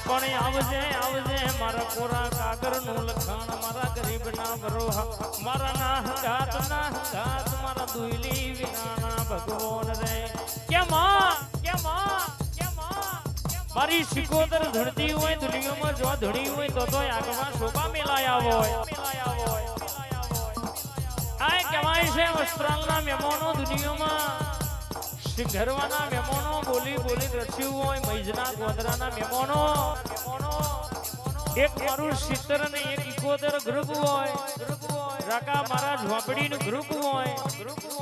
પણ આવજે આવજે મારા કોરા કાગર નું લખાણ મારા ગરીબ ના બરોહા મારા ના હંગાત મારા દુઈલી વિનાના ભગવાન રે કે માં મારી સિકોદર ધરતી હોય દુનિયામાં જો ધણી હોય તો આગમાં શોભા મેલાયા હોય આ કહેવાય છે વસ્ત્રાલના મહેમાનો દુનિયામાં ઘરવાના મહેમાનો બોલી રચ્યું હોય મૈજના ગોદરાના મહેમાનો એક મારું 70 ને એક 71 ગ્રુપ હોય રાકા મારા ઝોપડીનું ગ્રુપ હોય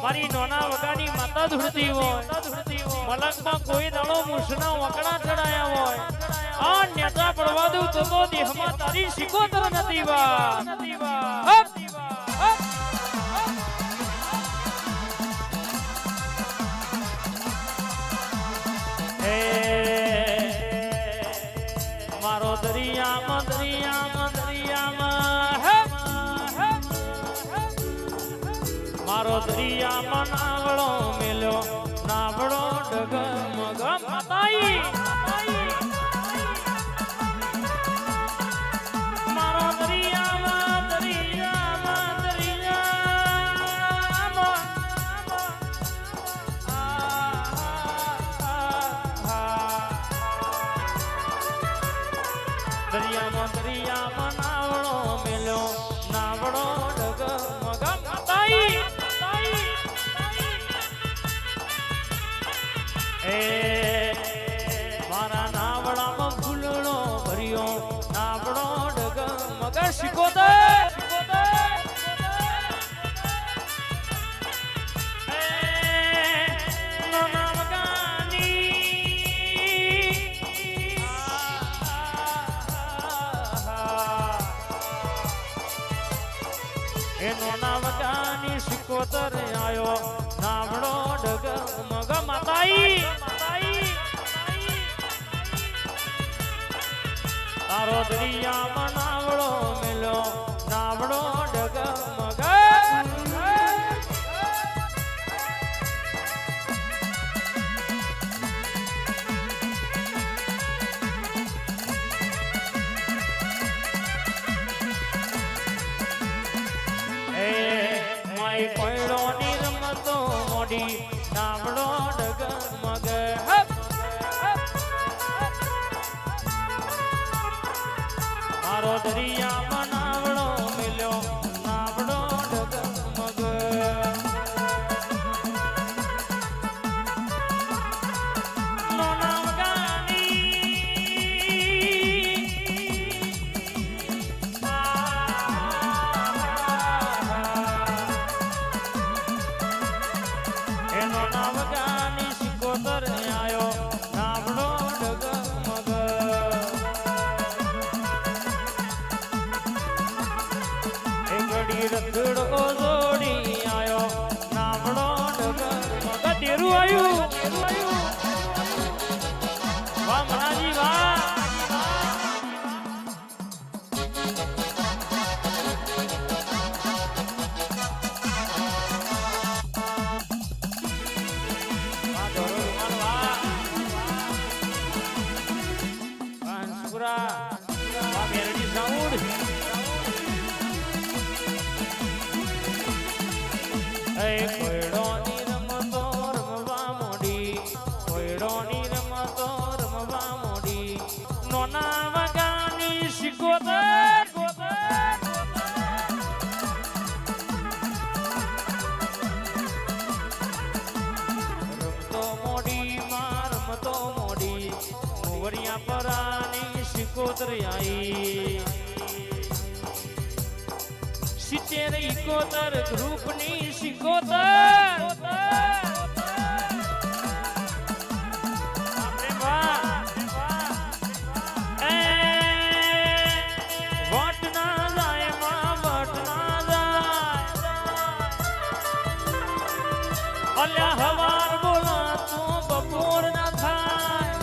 મારી નોના વગાની માતા ધૂળતી હોય મલકમાં કોઈ દાડો મૂછના વકડા ચડાયા હોય આ નેતા પડવા દઉં તો દેહમાં તારી 71 નથી વા મારો દરિયામાં મારો દરિયામાં નાવડો મેલ્યો નાવડો ડગમગ માતાઈ મારો દરિયામાં દરિયામાં નાવડો મેલ્યો નાવડો ડગમગ માતાઈ મારા નાવડામાં ફૂલડો ભર્યો નાવડો ડગમગ સિકોદર એનો નાવડાની સિકોદર આયો નાવડો ડગમગ માતાઈ તારો દરિયામાં નાવડો મેલ્યો નાવડો ડગમગ માય કોયડો ની રમતો મોડી નાવડો ડગમગ મારો દરિયામાં નાવડો મેલ્યો નાવડો ડગમગ એનો નાવગાની સિકોદર આયો નાવડો ડગમગ રથડો જોડી આયો નાવડો ડગમગ તેરું આયું વાહ મનાજી વાહ મેરડી સાઉન્ડ કોયડો ની રમતો રમવા મોડી કોયડો ની રમતો રમવા મોડી નોના વગાની સિકોદર રમતો મોડી માં રમતો મોડી મોવરિયા પરાની સિકોદર આઈ 70 71 ગ્રુપની સિકોદર વટ ના જાય માં વટ ના જાય અલ્યા હવાર બોલા તો બપોર ના થાય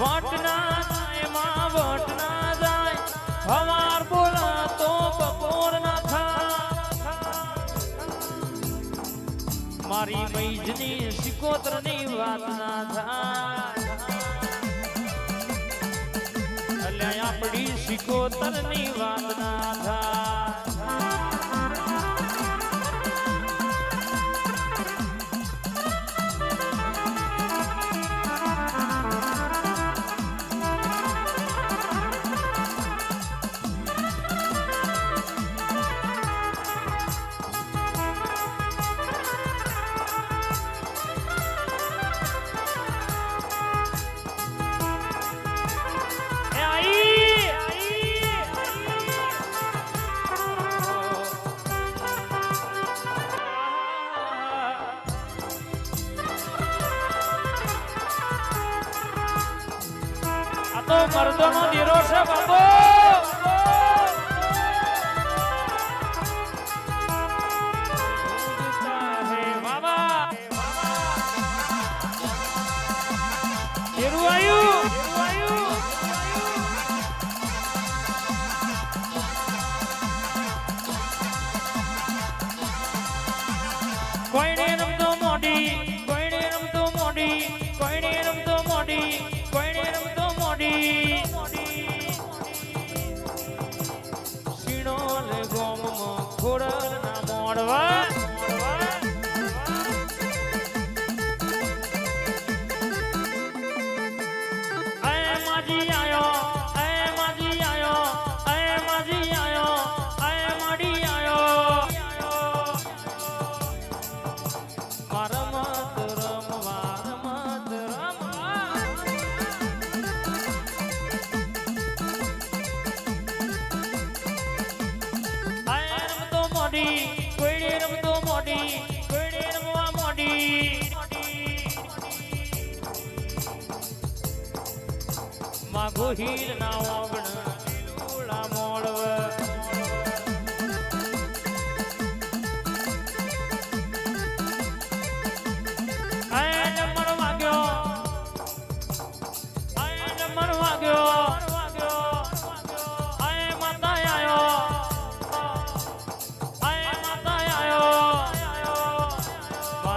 વટ ના જાય માં વટ ના જાય હવાર બોલા તો બપોર ના થાય મારી મૈજની સિકોદર ની વાત ના થાય આપણી સિકોતરની વાત ના થાય. તો મર્દોનો દીરો છે બાબો. દીરું આયુ કોઈને રમતો મોડી, કોઈને રમતો મોડી, કોઈને રમતો મોડી, કોઈને રમતો શીણોલ ગોમમાં ખોડલ ના મોડવા. માજી આયો, માજી આયો, માજી આયો, માડી આયો. રમત રમવા, રમત રમવા. રમતો મોડી, કોઈને રમતો મોડી, કોઈને રમવા મોડી. માગો હીર ના ઓગણ લીલુડા મોડવ. નંબર વાગ્યો, નંબર વાગ્યો, માતા આયો, માતા આયો.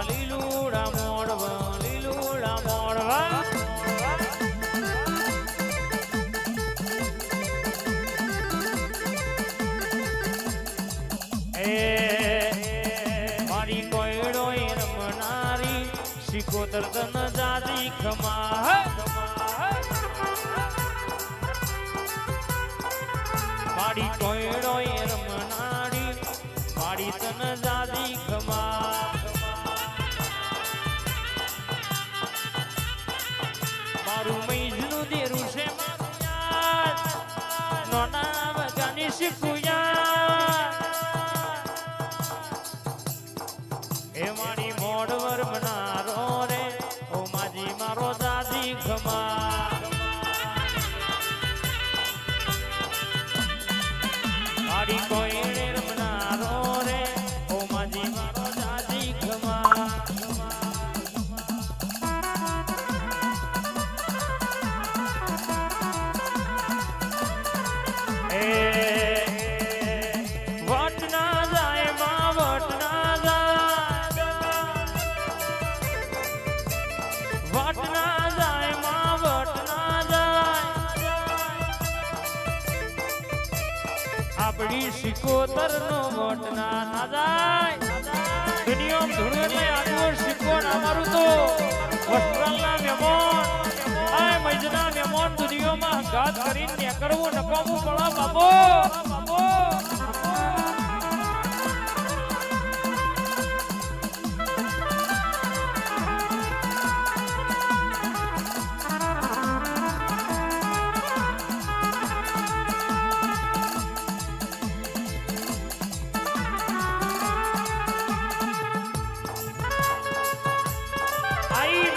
લીલુડા મોડવ, લીલુડા મોડવા. મારી કોયડો રમનારી સિકોતર તન જાદી ખમા. મારી કોયડો રમનારી મારી તન જાદી ખમા. મારું મૈજનું દેરું છે મારું યાર, નોના વગાની શીખું યાર. એ મારી મોડવર મનારો રે, ઓ માજી મારો દાદી ખમા. મારી કોઈને રમનારો રે, ઓ માજી મારો દાદી ખમા. વટ ના જાય માં, વટ ના જાય, વટ ના જાય માં, વટ ના જાય. આપણી સિકોતર નો વટ ના જાય. દુનિયામાં ધૂળ એટલે આદિવાસ સિકોન અમારું તો વસ્ત્રાલના મહેમાન, આ મૈજના મહેમાન દુનિયામાં ઘાત કરીને કરવું નકામું પડે બાબો.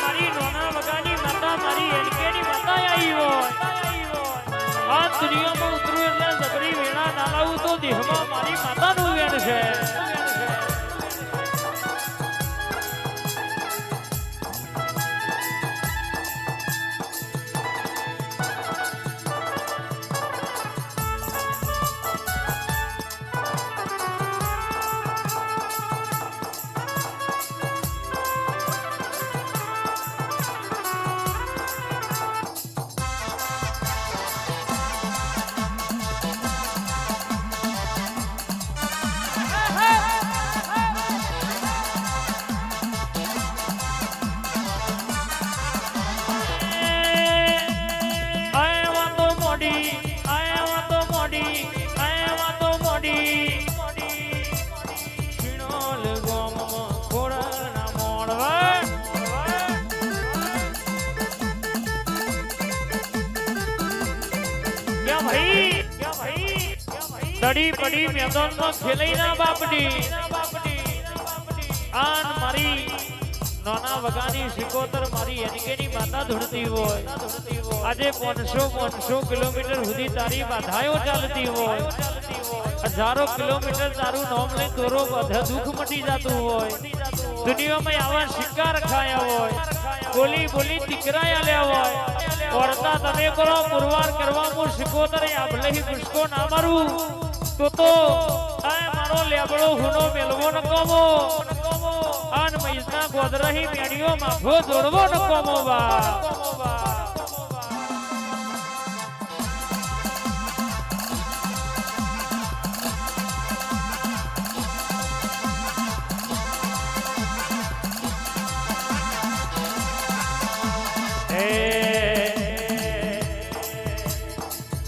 મારી નોના વગાની માતા, મારી એનકેની માતા આવી હોય. આ દુનિયામાં ઉતરું એટલે જબરી વેણા ના લાવું તો દેહમાં મારી માતાનું વેણ છે. લડી પડી મેદાનમાં ખેલાઈ ના બાપડી આન મારી નાના વગાની સિકોતર મારી એનકેની માતા ધૂણતી હોય આજે 500 કિલોમીટર સુધી તારી બાધાઓ ચાલતી હોય હજારો કિલોમીટર તારું નામ લઈ દોરો બધા દુઃખ મટી જતું હોય દુનિયામાં આવા શિકાર ખાયા હોય બોલી બોલી દીકરા આલ્યા હોય ઓરતા તમે કરો પુરવાર કરવા હું સિકોતર આભલહી પુષ્કો ના મારું તો આ મારો લેબડો હુનો મેલવો ન કોમો આન મૈસના ગોદરહી મેડીઓ માફો જોડવો ન કોમો બા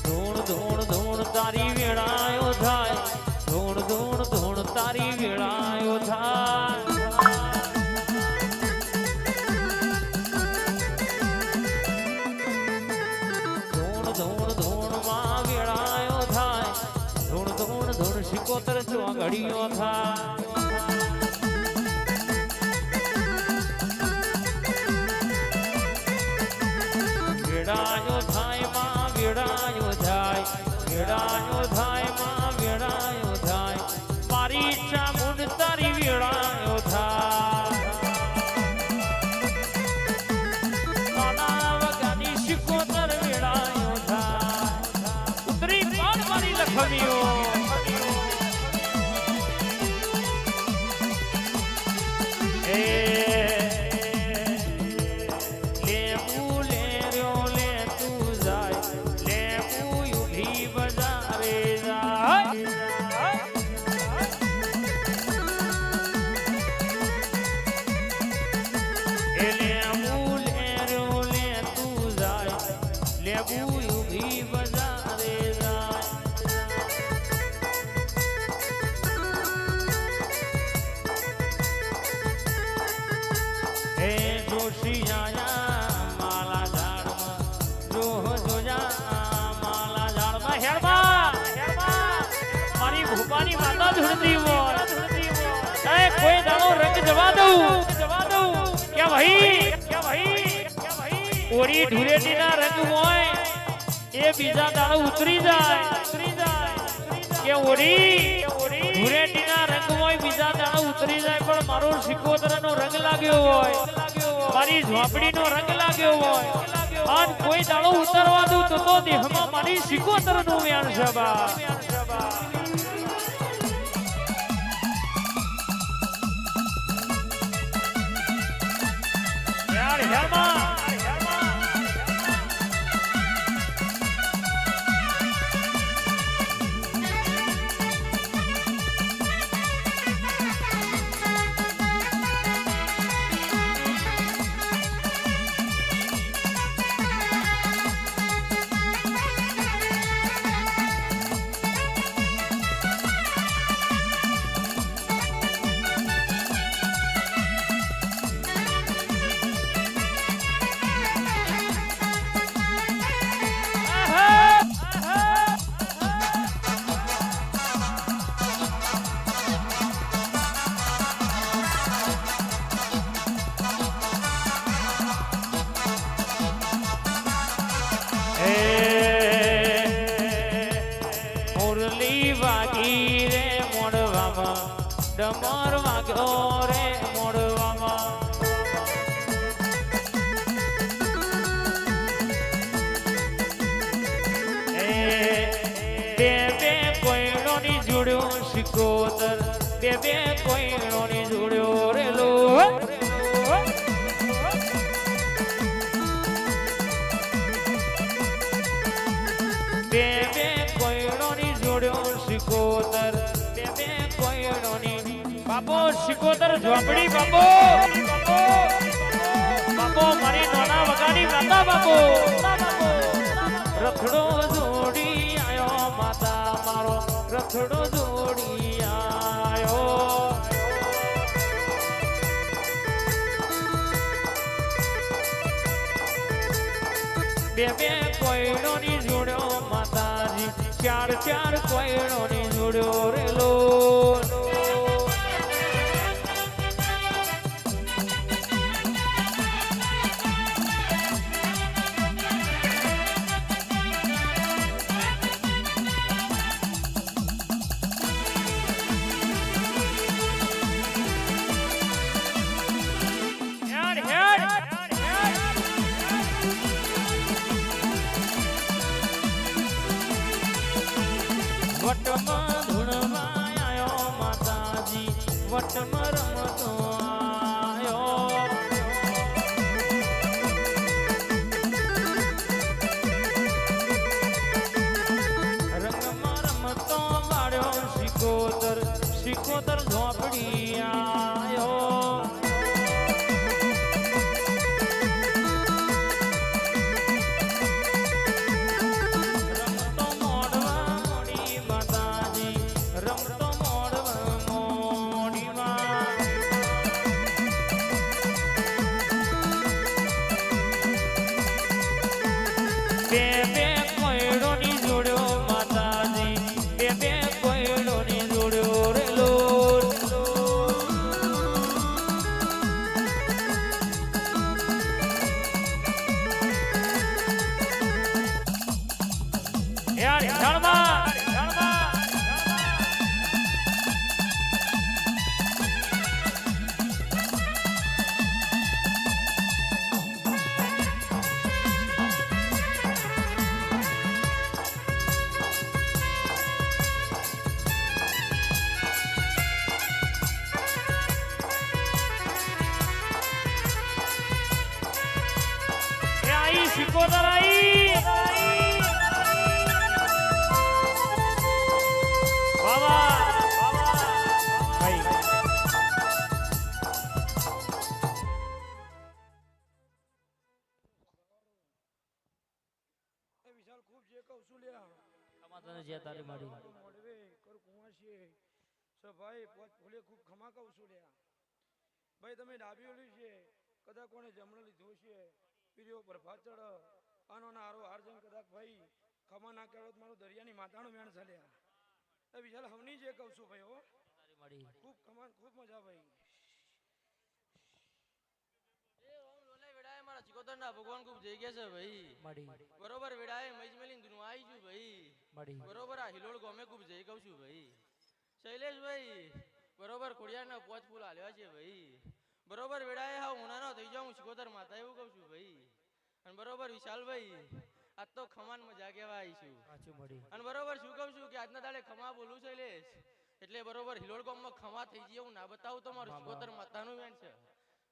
ધૂણ ધૂણ ધૂણ તારી વેળાયો થાય ધૂણ ધૂણ ધૂણ તારી વેળાયો થાય ધૂણ ધૂણ ધૂણ માં વેળાયો થાય ધૂણ ધૂણ ધૂણ સિકોતર ચોઘડીઓ થાય વેળાયો થાય માં વેળાયો જાય વેળાયો થાય માં વેળાયો થાય મારી ઈચ્છા મુંડ તારી વેળાયો થાય નાના વગાની સિકોતર વેળાયો થાય ઉતરી પાડ મારી લખમીઓ ભૂપાની માતા ધૂણતી હોય કોઈ દાડો રંગ જવા દઉં કે ભાઈ ઓરી ઢુરેટીના રંગ હોય એ બીજા દાડો ઉતરી જાય કે ઓરી ઢુરેટીના રંગ હોય બીજા દાડો ઉતરી જાય પણ મારો સિકોતરનો રંગ લાગ્યો હોય મારી ઝોપડીનો રંગ લાગ્યો હોય આન કોઈ દાડો ઉતરવા દઉં તો દેહમાં મારી સિકોતરનું વ્યાણ છે બા ડમર વાગ્યો રે મોડવામાં બે કોઈનો ની જોડ્યો સિકોતર બે કોઈનો ની જોડ્યો રે લો બે કોઈનો ની જોડ્યો સિકોતર બે કોઈનો ની બાપો સિકોતર ઝોપડી બાપો મારી નાના વગાડી માતા બાપો રખડો જોડી આયો માતા મારો રખડો જોડી આયો બે કોઈનો ની જોડ્યો માતાજી ચાર ચાર કોયણોની જોડ્યો રેલો વટમાં ધૂણમાં આયો માતાજી વટમાં રમતો આયો રંગમાં રમતો બાળ્યો શિકોતર શિકોતર ઝોપડી આયો શિકોતર આઈ બાબા ભાઈ વિશાલ ખૂબ જે કહું છું લ્યા તમારે જે તારી માડી મોડવે કર કુવાશી સ ભાઈ ભોલે ખૂબ ખમા કહું છું લ્યા ભાઈ તમે ડાબી ઓલી છે કદાચ કોને જમણ લીધું છે પીર્યો પ્રભાત ચડ આનો ના હારો હારજન કદાચ ભાઈ ખમા ના કહેવત મારું દરિયાની માતાનું મેણ ચાલ્યા એ વિશાલ હવની જે કહું છું ભાઈ હો તારી માડી ખૂબ ખમા ખૂબ મજા ભાઈ મારા ચિકોતર ના ભગવાન ખૂબ જઈ ગયા છે ભાઈ માડી બરોબર વેડાએ મજમેલી દુનું આવી છું ભાઈ માડી બરોબર આ હિલોળ ગોમે ખૂબ જઈ કહું છું ભાઈ શૈલેષ ભાઈ બરોબર ખોડિયાર ના પોચ ફૂલ આલ્યા છે ભાઈ બરોબર વેડાએ હા ઉનાનો થઈ જાઉં ચિકોતર માતા એવું કહું છું ભાઈ અને બરોબર વિશાલ ભાઈ આજ તો ખમાન મજા કેવા આવી છું સાચું મળી અને બરોબર શું કહું છું કે આજના દાડે ખમા બોલું શૈલેષ એટલે બરોબર હિલોળ ગામમાં ખમા થઈ જઈએ હું ના બતાવું તો મારું ચિકોતર માતાનું વેણ છે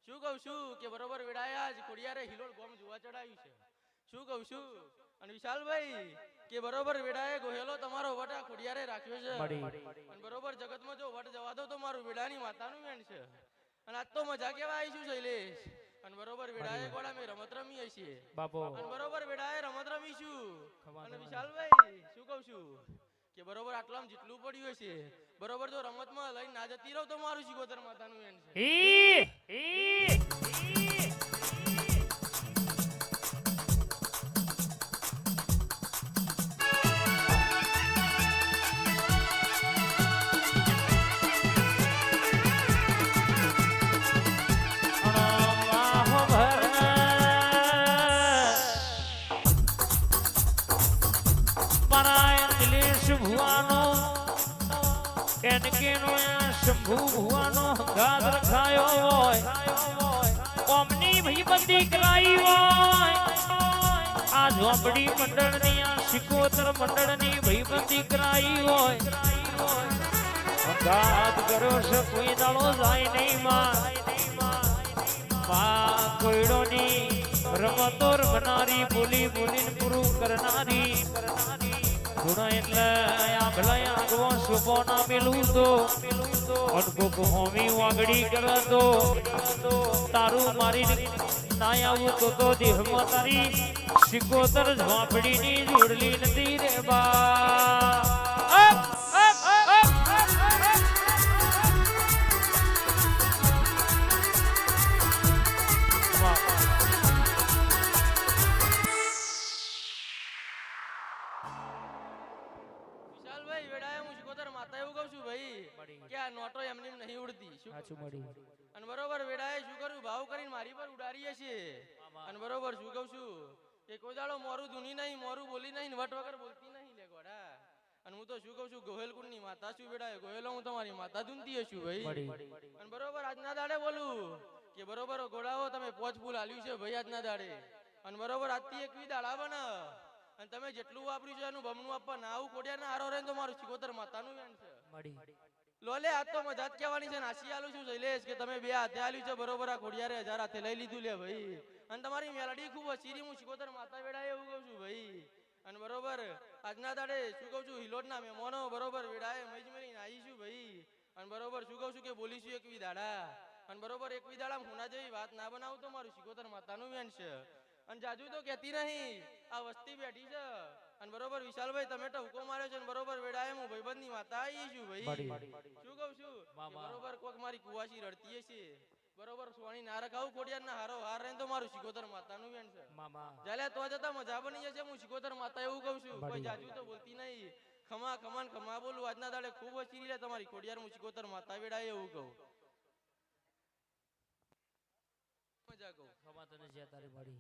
શું કહું છું કે બરોબર વેડાયા જ ખોડિયારે હિલોળ ગોમ જોવા ચડાવ્યું છે શું કહું છું અને વિશાલભાઈ કે બરોબર વેડાએ ગોહેલો તમારો વટ આ ખોડિયારે રાખ્યો છે અને બરોબર જગતમાં જો વટ જવા દો તો મારું વેડાની માતાનું વેણ છે અને આજ તો મજા કેવા આવી છું શૈલેષ અને બરોબર વેડાએ ગોળા મે રમત રમીએ છીએ બાપો અને બરોબર વેડાએ રમત રમીશું અને વિશાલભાઈ શું કહું છું કે બરોબર આટલામાં જેટલું પડ્યું છે બરોબર જો રમતમાં લઈને ના જતી રહો તો મારું ચિકોતર માતાનું વેણ છે શંભુ ભુવાનો ગાદ રખાયો હોય ઓમની ભઈબંધી કરાઈ હોય આ ઝોપડી મંડળની આ શિકોતર મંડળની ભઈબંધી કરાઈ હોય ગાદ કર્યો છે કોઈ દાડો જાય નહીં માં કોયડોની રમતો રમનારી બોલી બોલીને પૂરું કરનારી ગુણ એટલે આંગળા આગવો શુભો ના મેલું તો અડકોક હોમી વાગડી કરે તો તારું મારી ના આવું તો દેહમાં તારી શિકોતર ઝોપડીની જોડલી નથી રે બા હું શિકોતર માતા એવું કહું છું ભાઈ મળી. કે આ નોટો એમની નહીં ઉડતી શું સાચું મળી. અને બરોબર વેડાએ શું કર્યું ભાવ કરીને મારી પર ઉડાડીએ છે અને બરોબર શું કહું છું કે કોઈ દાડો મોરું ધૂની નહીં મોરું બોલી નહીં વટ વગર બોલતી નહીં લે ગોડા અને હું તો શું કહું છું ગોહેલ કુંડની માતા છું વેડાએ ગોહેલો હું તમારી માતા ધૂનતી છું ભાઈ મળી. અને બરોબર આજના દાડે બોલું કે બરોબર ગોડાઓ તમે પોચ ફૂલ આલ્યું છે ભાઈ આજના દાડે અને બરોબર આજથી એકવી દાડા બને અને તમે જેટલું વાપર્યું છે એનું બમણું આપવા ના આવું કોડિયાને હારો રહે તો મારું શિકોતર માતાનું વેણ છે મળી. લોલે આ તો મજા જ કહેવાની છે નાસી આલું છું શૈલેષ કે તમે બે હાથે આલ્યું છે બરોબર આ ખોડિયારે 1000 હાથે લઈ લીધું લે ભાઈ અને તમારી મેલડી ખૂબ અસીરી હું શિકોતર માતા વેડાય એવું કહું છું ભાઈ અને બરોબર આજના દાડે શું કહું છું હિલોટના મહેમાનો બરોબર વેડાય મજમેરી આવીશું ભાઈ અને બરોબર શું કહું છું કે બોલીશું એકવી દાડા અને બરોબર એકવી દાડા હુના જેવી વાત ના બનાવું તો મારું શિકોતર માતાનું વેણ છે અને જાજુ તો કહેતી નહીં આ વસ્તી બેઠી છે અને બરોબર વિશાલભાઈ તમે ટહુકો માર્યો છે અને બરોબર વેડાય હું ભાઈબંધની માતા આવી છું ભાઈ શું કહું છું કે બરોબર કોક મારી કુવાસી રડતી હશે બરોબર સોની ના રખાવું ખોડિયાર ના હારો હાર રહે તો મારું શિકોતર માતાનું વેણ છે જાલે તો જતા મજા બની જશે હું શિકોતર માતા એવું કહું છું કોઈ જાજુ તો બોલતી નહીં ખમા ખમાન ખમા બોલું આજના દાડે ખૂબ વચી લે તમારી ખોડિયાર હું શિકોતર માતા વેડાય એવું કહું મજા કહું ખમા તને જ્યાં તારી મળી.